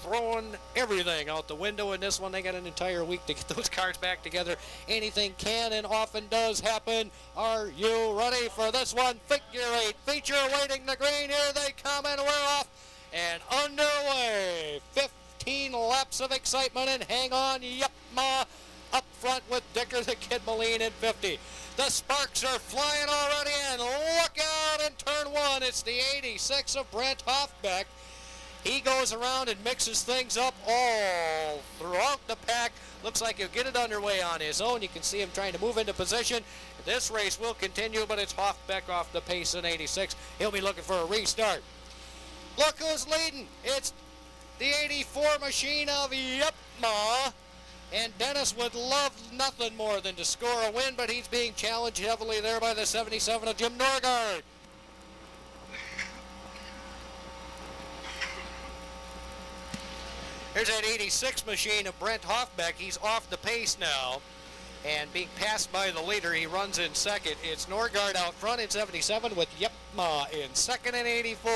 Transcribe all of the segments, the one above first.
throwing everything out the window in this one. They got an entire week to get those cars back together. Anything can and often does happen. Are you ready for this one? Figure 8 feature waiting the green. Here they come, and we're off and underway. 15 laps of excitement, and hang on, yep, ma, up front with Dicker the Kid Moline in 50. The sparks are flying already, and look out in turn 1. It's the 86 of Brent Hoffbeck. He goes around and mixes things up all throughout the pack. Looks like he'll get it underway on his own. You can see him trying to move into position. This race will continue, but it's Hoffbeck off the pace in 86. He'll be looking for a restart. Look who's leading. It's the 84 machine of Yepma. And Dennis would love nothing more than to score a win, but he's being challenged heavily there by the 77 of Jim Norgard. Here's that 86 machine of Brent Hoffbeck. He's off the pace now and being passed by the leader. He runs in second. It's Norgard out front in 77 with Yepma in second in 84.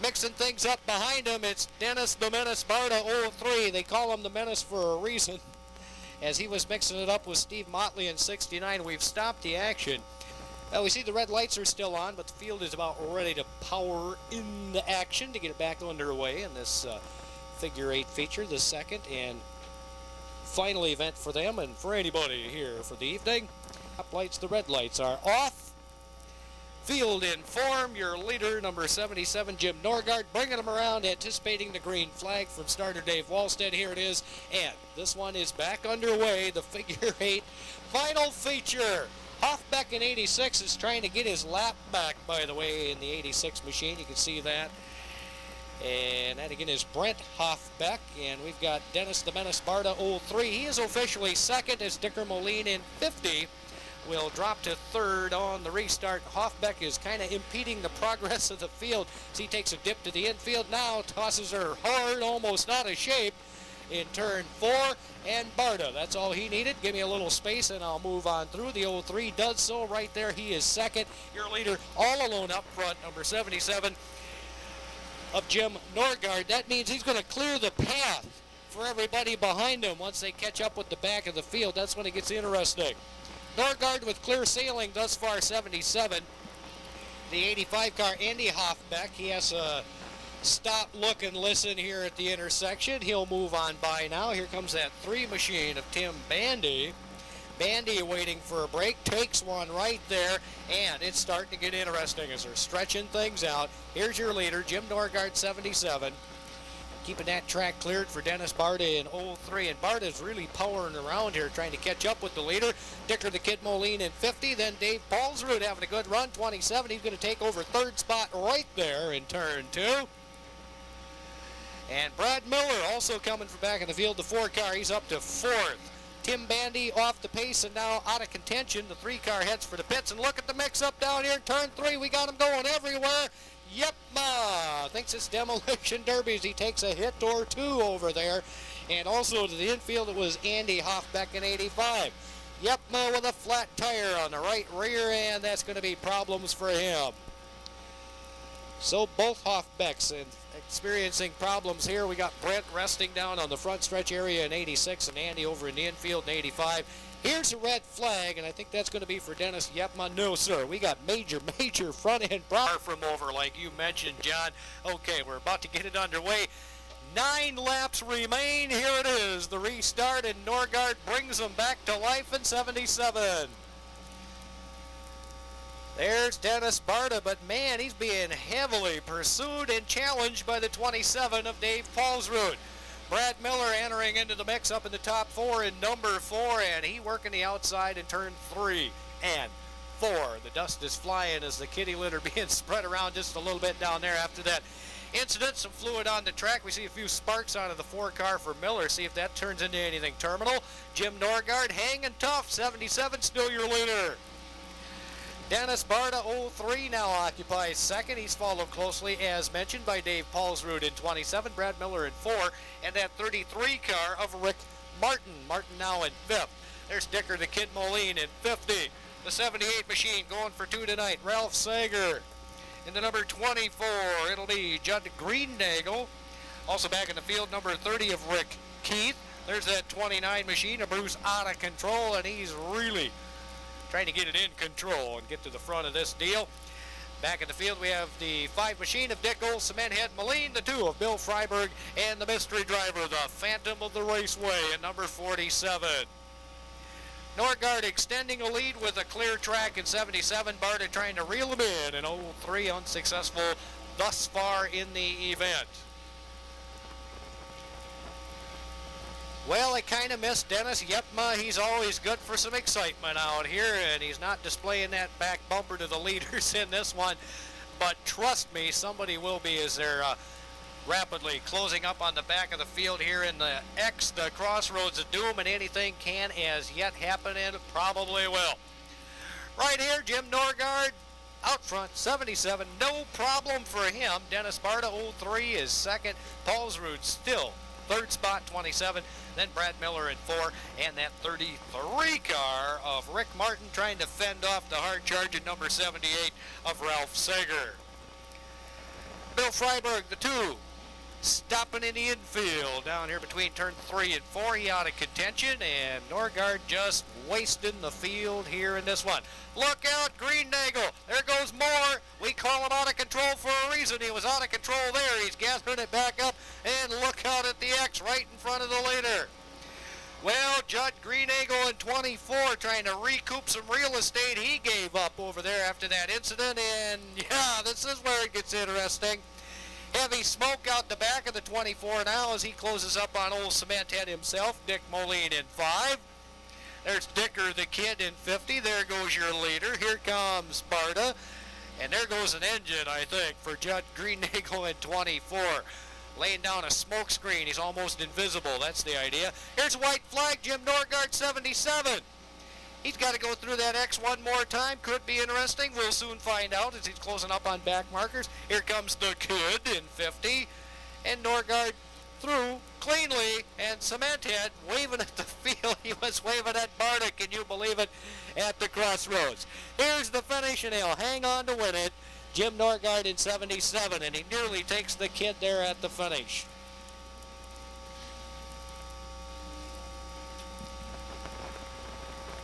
Mixing things up behind him, it's Dennis the Menace Barta 03. They call him the Menace for a reason, as he was mixing it up with Steve Motley in 69. We've stopped the action. Well, we see the red lights are still on, but the field is about ready to power in the action to get it back underway in this figure 8 feature, the second and final event for them and for anybody here for the evening. Up lights, the red lights are off. Field in form, your leader, number 77, Jim Norgard, bringing him around, anticipating the green flag from starter Dave Wallstead. Here it is, and this one is back underway, the figure 8 final feature. Hoffbeck in 86 is trying to get his lap back, by the way, in the 86 machine. You can see that. And that again is Brent Hoffbeck, and we've got Dennis the Menace Barta 03. He is officially second as Dicker Moline in 50. Will drop to third on the restart. Hoffbeck is kind of impeding the progress of the field as he takes a dip to the infield. Now tosses her hard, almost out of shape in turn 4. And Barta, that's all he needed. Give me a little space and I'll move on through. The 03 does so right there. He is second. Your leader all alone up front, number 77 of Jim Norgard. That means he's going to clear the path for everybody behind him once they catch up with the back of the field. That's when it gets interesting. Norgard with clear sailing thus far, 77. The 85 car, Andy Hoffbeck, he has to stop, look, and listen here at the intersection. He'll move on by now. Here comes that 3 machine of Tim Bandy. Bandy waiting for a break, takes one right there, and it's starting to get interesting as they're stretching things out. Here's your leader, Jim Norgard, 77. Keeping that track cleared for Dennis Barta in 03, and Barta's really powering around here, trying to catch up with the leader. Dicker the Kid Moline in 50, then Dave Paulsrud having a good run, 27. He's going to take over third spot right there in turn 2. And Brad Miller also coming from back in the field, the 4 car, he's up to 4th. Tim Bandy off the pace and now out of contention. The 3 car heads for the pits, and look at the mix-up down here in turn 3. We got him going everywhere. Yepma thinks it's demolition derbies. He takes a hit or 2 over there. And also to the infield, it was Andy Hoffbeck in 85. Yepma with a flat tire on the right rear, and that's going to be problems for him. So both Hoffbecks experiencing problems here. We got Brent resting down on the front stretch area in 86 and Andy over in the infield in 85. Here's a red flag, and I think that's going to be for Dennis Yepma. No, sir. We got major front end problem from over, like you mentioned, John. Okay, we're about to get it underway. 9 laps remain. Here it is, the restart, and Norgard brings them back to life in 77. There's Dennis Barta, but man, he's being heavily pursued and challenged by the 27 of Dave Paulsrud. Brad Miller entering into the mix up in the top 4 in number 4, and he working the outside in turn 3 and 4. The dust is flying as the kitty litter being spread around just a little bit down there after that incident. Some fluid on the track. We see a few sparks out of the 4 car for Miller. See if that turns into anything terminal. Jim Norgard hanging tough. 77 still your leader. Dennis Barta 03 now occupies second. He's followed closely, as mentioned, by Dave Paulsrud in 27, Brad Miller in 4, and that 33 car of Rick Martin. Martin now in 5th. There's Dicker the Kid Moline in 50. The 78 machine going for 2 tonight, Ralph Sager. In the number 24, it'll be Judd Greennagel. Also back in the field, number 30 of Rick Keith. There's that 29 machine of Bruce out of control, and he's really trying to get it in control and get to the front of this deal. Back in the field, we have the 5 machine of Dick Old Cement Head Moline, the 2 of Bill Freiberg, and the mystery driver, the Phantom of the Raceway, at number 47. Norgard extending a lead with a clear track in 77. Barta trying to reel him in 03, unsuccessful thus far in the event. Well, I kind of miss Dennis Yepma. He's always good for some excitement out here, and he's not displaying that back bumper to the leaders in this one. But trust me, somebody will be as they're rapidly closing up on the back of the field here in the X, the Crossroads of Doom, and anything can as yet happen, and probably will. Right here, Jim Norgard out front, 77, no problem for him. Dennis Barta, 03 is second. Paulsrud still third spot, 27. Then Brad Miller in 4, and that 33 car of Rick Martin trying to fend off the hard charge at number 78 of Ralph Sager. Bill Freiberg, the 2, stopping in the infield down here between turn 3 and 4. He out of contention, and Norgard just wasting the field here in this one. Look out, Greennagel. There goes Moore. We call him out of control for a reason. He was out of control there. He's gathering it back up, and look out at the X right in front of the leader. Well, Judd Greennagel in 24 trying to recoup some real estate he gave up over there after that incident, and yeah, this is where it gets interesting. Heavy smoke out the back of the 24 now as he closes up on Old Cement Head himself. Dick Moline in 5. There's Dicker the Kid in 50. There goes your leader. Here comes Barta. And there goes an engine, I think, for Judd Greennagel in 24. Laying down a smoke screen. He's almost invisible. That's the idea. Here's a white flag. Jim Norgard, 77. He's got to go through that X one more time. Could be interesting. We'll soon find out as he's closing up on back markers. Here comes the Kid in 50. And Norgard through cleanly, and Cement Head waving at the field. He was waving at Barta, can you believe it, at the Crossroads. Here's the finish, and he'll hang on to win it. Jim Norgard in 77, and he nearly takes the Kid there at the finish.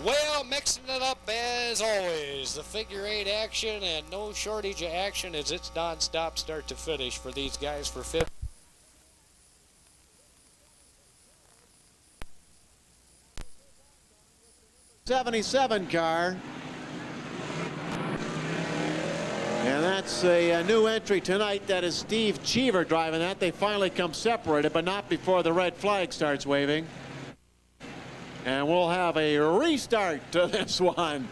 Well, mixing it up as always. The figure 8 action, and no shortage of action as it's non-stop start to finish for these guys for 50. 77 car. And that's a new entry tonight. That is Steve Cheever driving that. They finally come separated, but not before the red flag starts waving. And we'll have a restart to this one.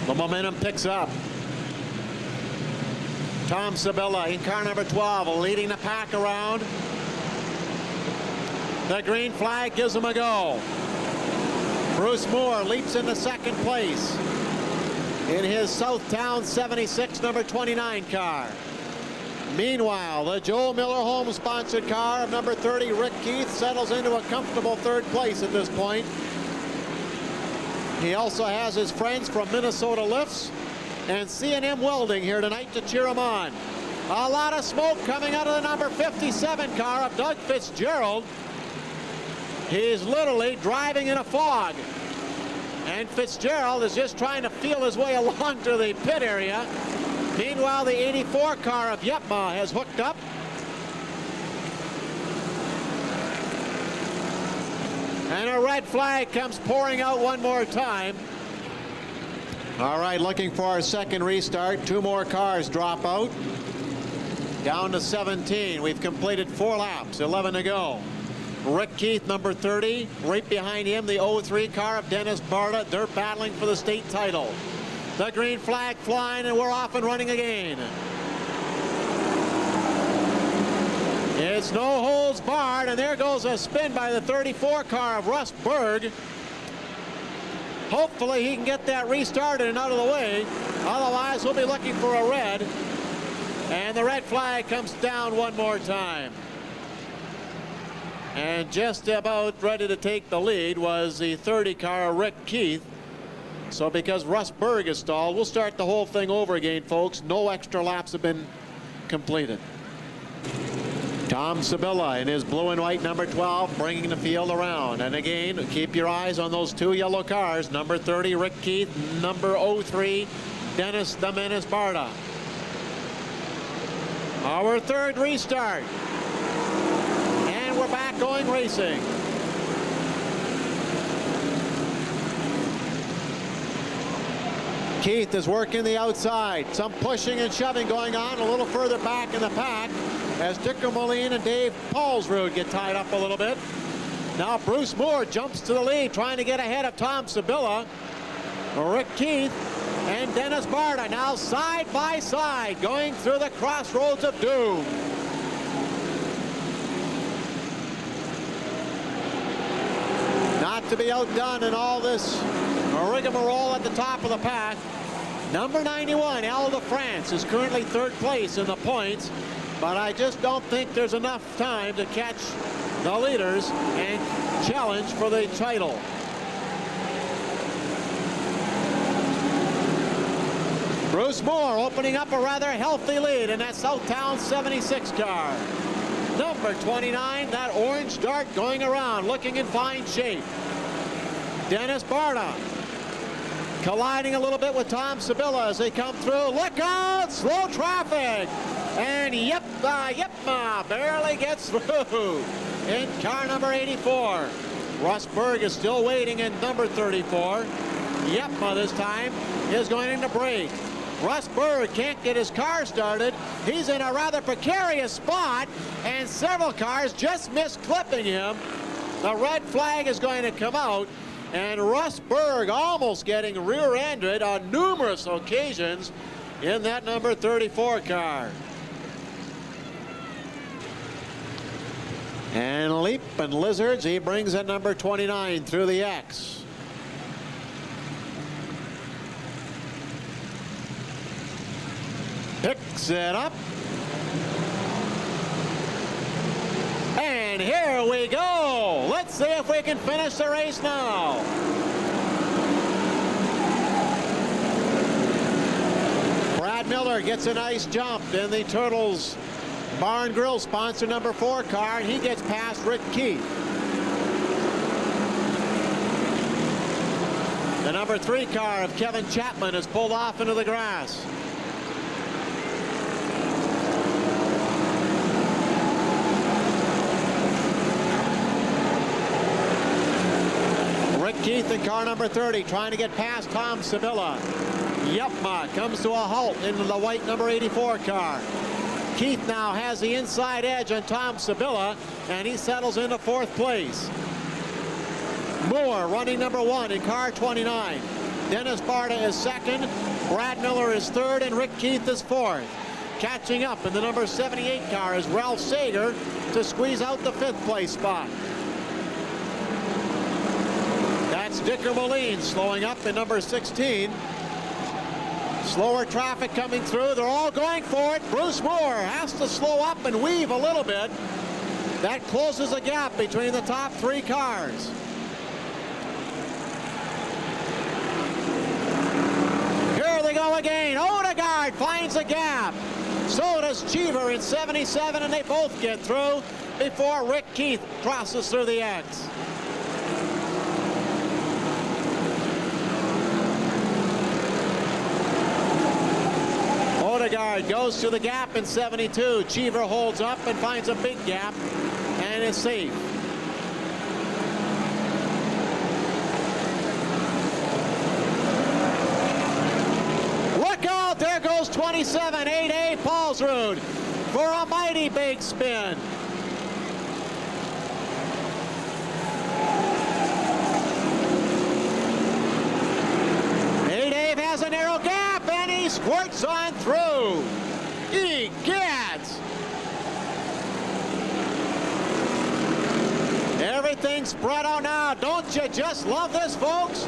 The momentum picks up. Tom Sabella in car number 12 leading the pack around. The green flag gives him a go. Bruce Moore leaps into second place in his Southtown 76 number 29 car. Meanwhile, the Joel Miller home sponsored car of number 30 Rick Keith settles into a comfortable third place at this point. He also has his friends from Minnesota Lifts and C&M Welding here tonight to cheer him on. A lot of smoke coming out of the number 57 car of Doug Fitzgerald. He's literally driving in a fog. And Fitzgerald is just trying to feel his way along to the pit area. Meanwhile, the 84 car of Yepma has hooked up. And a red flag comes pouring out one more time. All right, looking for our second restart. 2 more cars drop out. Down to 17. We've completed 4 laps, 11 to go. Rick Keith, number 30. Right behind him, the 03 car of Dennis Barta. They're battling for the state title. The green flag flying, and we're off and running again. It's no holds barred, and there goes a spin by the 34 car of Russ Berg. Hopefully he can get that restarted and out of the way. Otherwise, we'll be looking for a red. And the red flag comes down one more time. And just about ready to take the lead was the 30 car of Rick Keith. So because Russ Berg is stalled, we'll start the whole thing over again, folks. No extra laps have been completed. Tom Sabilla in his blue and white number 12 bringing the field around. And again, keep your eyes on those two yellow cars. Number 30, Rick Keith. Number 03, Dennis the Menace Barta. Our third restart. And we're back going racing. Keith is working the outside. Some pushing and shoving going on a little further back in the pack as Dicker Moline and Dave Paulsrud get tied up a little bit. Now Bruce Moore jumps to the lead, trying to get ahead of Tom Sabilla. Rick Keith and Dennis Barta now side by side going through the crossroads of doom. Not to be outdone in all this rigmarole at the top of the pack. Number 91, Al de France, is currently third place in the points, but I just don't think there's enough time to catch the leaders and challenge for the title. Bruce Moore opening up a rather healthy lead in that Southtown 76 car. Number 29, that orange dart going around, looking in fine shape. Dennis Barta colliding a little bit with Tom Sabilla as they come through. Look out! Slow traffic! And Yepma barely gets through in car number 84. Russ Berg is still waiting in number 34. Yepma this time is going into break. Russ Berg can't get his car started. He's in a rather precarious spot, and several cars just missed clipping him. The red flag is going to come out, and Russ Berg almost getting rear-ended on numerous occasions in that number 34 car. And Leap and Lizards, he brings that number 29 through the X. Picks it up. And here we go. Let's see if we can finish the race now. Brad Miller gets a nice jump in the Turtles Bar and Grill sponsor number 4 car, and he gets past Rick Keith. The number 3 car of Kevin Chapman is pulled off into the grass. Rick Keith in car number 30 trying to get past Tom Sabilla. Yepma comes to a halt into the white number 84 car. Keith now has the inside edge on Tom Sabilla, and he settles into 4th place. Moore running number 1 in car 29. Dennis Barta is 2nd. Brad Miller is 3rd, and Rick Keith is 4th. Catching up in the number 78 car is Ralph Sager to squeeze out the 5th place spot. That's Dicker Moline slowing up in number 16. Slower traffic coming through. They're all going for it. Bruce Moore has to slow up and weave a little bit. That closes a gap between the top 3 cars. Here they go again. Odegaard finds a gap. So does Cheever in 77, and they both get through before Rick Keith crosses through the X. Odegaard goes to the gap in 72. Cheever holds up and finds a big gap and is safe. Look out, there goes 27, 8A Paulsrud for a mighty big spin. Has a narrow gap, and he squirts on through. Egads! Everything's spread out now. Don't you just love this, folks?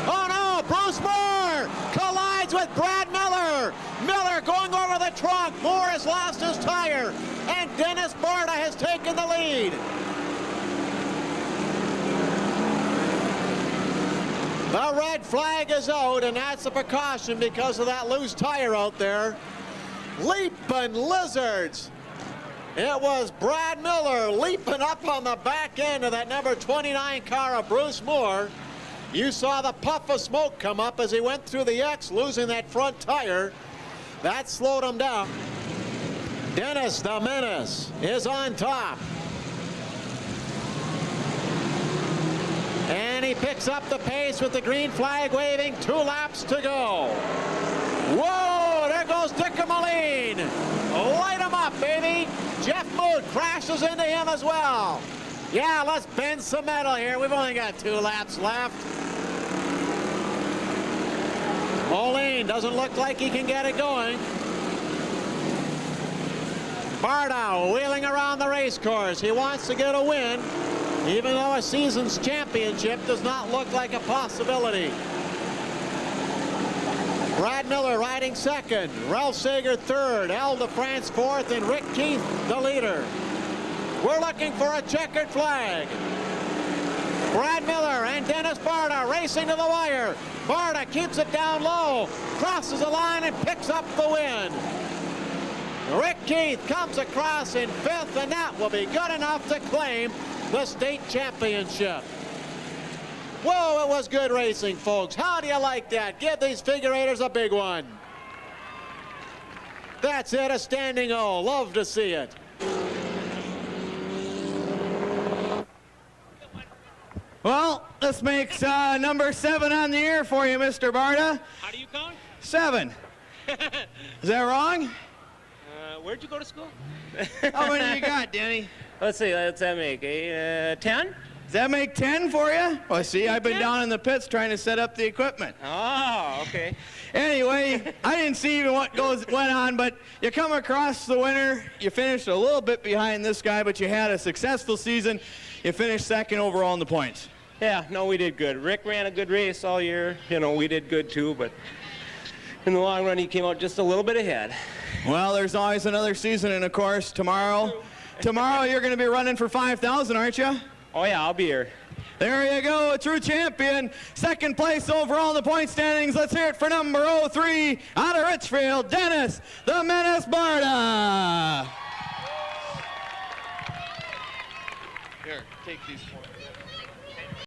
Oh no, Bruce Moore collides with Brad Miller. Miller going over the trunk. Moore has lost his tire, and Dennis Barta has taken the lead. The red flag is out, and that's a precaution because of that loose tire out there. Leap leaping lizards. It was Brad Miller leaping up on the back end of that number 29 car of Bruce Moore. You saw the puff of smoke come up as he went through the X, losing that front tire. That slowed him down. Dennis the Menace is on top. And he picks up the pace with the green flag waving. 2 laps to go. Whoa, there goes Dick Moline. Light him up, baby. Jeff Mood crashes into him as well. Yeah, let's bend some metal here. We've only got 2 laps left. Moline doesn't look like he can get it going. Barta wheeling around the race course. He wants to get a win, even though a season's championship does not look like a possibility. Brad Miller riding second, Ralph Sager third, Al DeFrance fourth, and Rick Keith the leader. We're looking for a checkered flag. Brad Miller and Dennis Barta racing to the wire. Barta keeps it down low, crosses the line, and picks up the win. Rick Keith comes across in 5th, and that will be good enough to claim the state championship. Whoa, it was good racing, folks. How do you like that? Give these figurators a big one. That's it, a standing O. Love to see it. Well, this makes number 7 on the air for you, Mr. Barta. How do you count? 7. Is that wrong? Where'd you go to school? How many you got, Denny? Let's see, what's that make? 10? Does that make 10 for you? Well, see, I've been down in the pits trying to set up the equipment. Oh, okay. Anyway, I didn't see even what went on, but you come across the winner. You finished a little bit behind this guy, but you had a successful season. You finished 2nd overall in the points. Yeah, no, we did good. Rick ran a good race all year. You know, we did good too, but in the long run, he came out just a little bit ahead. Well, there's always another season, and of course, tomorrow you're going to be running for 5,000, aren't you? Oh, yeah, I'll be here. There you go, a true champion. 2nd place overall in the point standings. Let's hear it for number 03 out of Richfield, Dennis the Menace Barta. Here, take these for me.